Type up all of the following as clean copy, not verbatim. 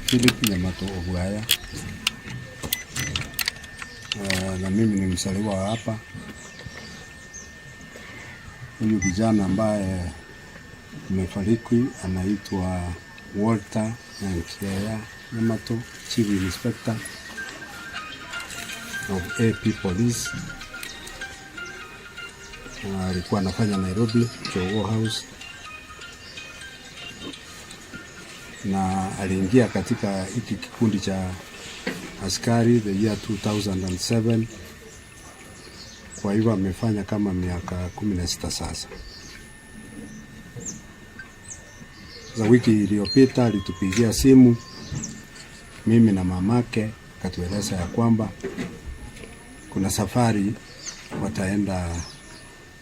Philip Nyamato Ogwaya. Na mimi ni mzaliwa hapa. Huyu kijana ambaye amefariki anaitwa Walter Nyamato, Chief Inspector of AP Police. Alikuwa anafanya Nairobi, Jogoo House. Na aliingia katika hiki kikundi cha askari the year 2007. Kwa hivyo amefanya kama miaka 16 sasa. Za wiki iliyopita alitupigia simu mimi na mamake, akatueleza ya kwamba kuna safari wataenda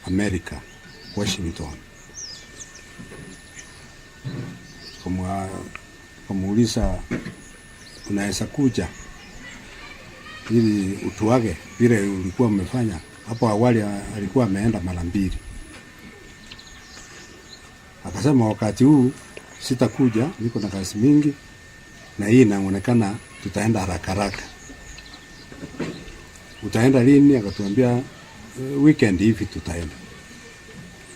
Amerika, Washington. Kumuuliza unaweza kuja ili utuage vile ulikuwa umefanya hapo awali. Alikuwa ameenda mara 2. Akasema wakati huu sitakuja, niko na kazi mingi na hii inaonekana tutaenda haraka. Utaenda lini? Akatuambia weekend hivi tutaenda.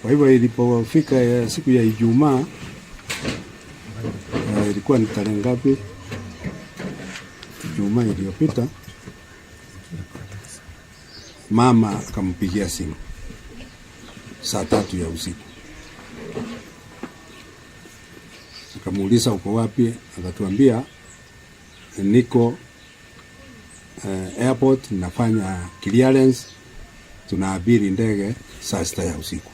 Kwa hivyo ilipofika siku ya Ijumaa, ilikuwa ni tarehe ngapi? Ijumaa iliyopita, mama akampigia simu saa 3 ya usiku. Akamuuliza uko wapi? Akatuambia niko airport, nafanya clearance, tunaabiri ndege saa 6 ya usiku.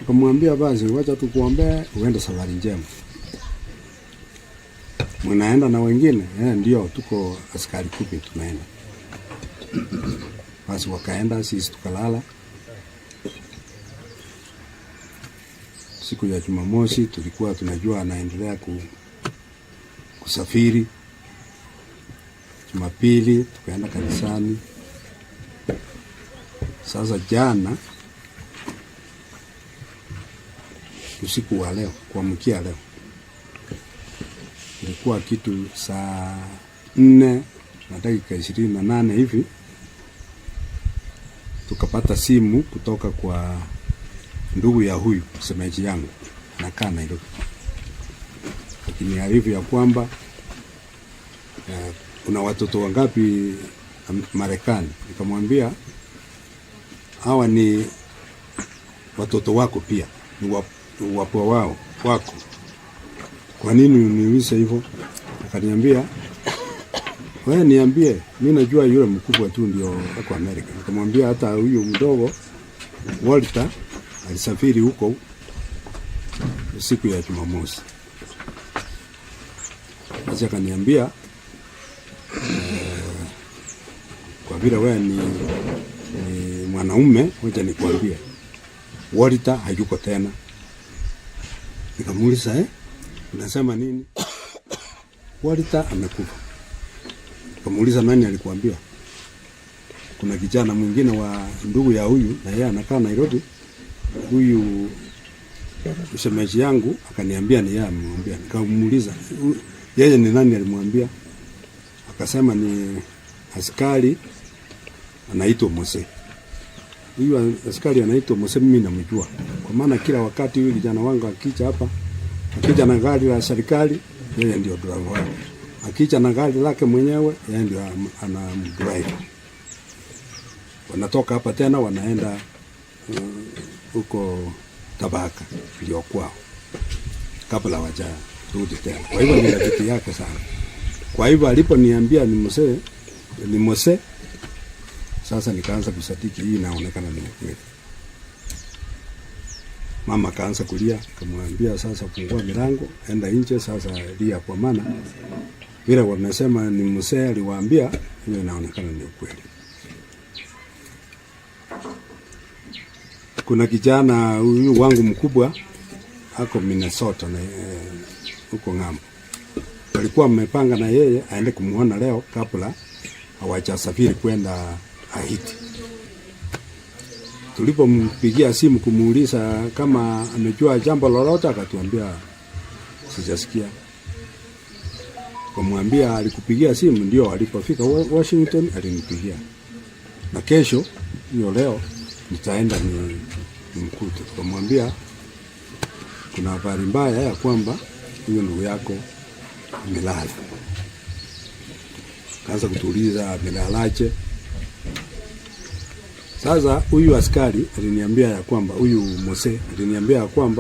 Akamwambia basi wacha tukuombee uende safari njema. Mnaenda na wengine? Ndio, tuko askari kupi tunaenda. Basi wakaenda, sisi tukalala. Siku ya Jumamosi tulikuwa tunajua anaendelea kusafiri. Jumapili tukaenda kanisani. Sasa jana usiku wa leo, kuamkia leo, ilikuwa kitu saa 4 na dakika 28 hivi, tukapata simu kutoka kwa ndugu ya huyu msemaji yangu anakaa Nairobi, akiniarifu ya kwamba una watoto wangapi Marekani. Nikamwambia hawa ni watoto wako pia, ni wapo wako. Kwa nini uniulize hivyo? Akaniambia wewe niambie, mimi najua yule mkubwa tu ndio ako Amerika. Nikamwambia hata huyu mdogo Walter alisafiri huko siku ya Jumamosi. Sasa akaniambia kwa vile wewe ni mwanaume, ngoja nikwambie Walter hayuko tena. Nikamuuliza unasema nini? Walter amekufa. Nikamuuliza nani alikuambia? Kuna kijana mwingine wa ndugu ya huyu na yeye anakaa Nairobi, huyu msemaji yangu akaniambia ni yeye amemwambia. Nikamuuliza yeye ni nani alimwambia? Akasema ni askari anaitwa Mose. Huyu askari anaitwa Mose mimi namjua, kwa maana kila wakati huyu kijana wangu akija hapa, akija na gari la serikali, yeye ndio driver wake. Akija na gari lake mwenyewe, yeye ndio anamdrive. Wanatoka hapa tena wanaenda huko Tabaka ndio kwao, kabla hawajarudi tena. Kwa hivyo ni rafiki yake sana. Kwa hivyo aliponiambia ni Mose, sasa nikaanza kusadiki hii inaonekana ni kweli. Mama kaanza kulia, akamwambia sasa fungua milango, enda nje sasa lia, kwa maana vile wamesema ni Mose aliwaambia, hiyo inaonekana ni kweli. Kuna kijana huyu wangu mkubwa ako Minnesota na huko ng'ambo. Walikuwa mmepanga na yeye aende kumuona leo kabla hawajasafiri kwenda Haiti. Tulipompigia simu kumuuliza kama amejua jambo lolote, akatuambia sijasikia. Kumwambia alikupigia simu, ndio alipofika Washington alinipigia. Na kesho hiyo leo nitaenda nimkute. Kumwambia kuna habari mbaya ya kwamba huyo ndugu yako amelala. Kaanza kutuuliza amelalaje. Sasa huyu askari aliniambia ya kwamba huyu Mose aliniambia ya kwamba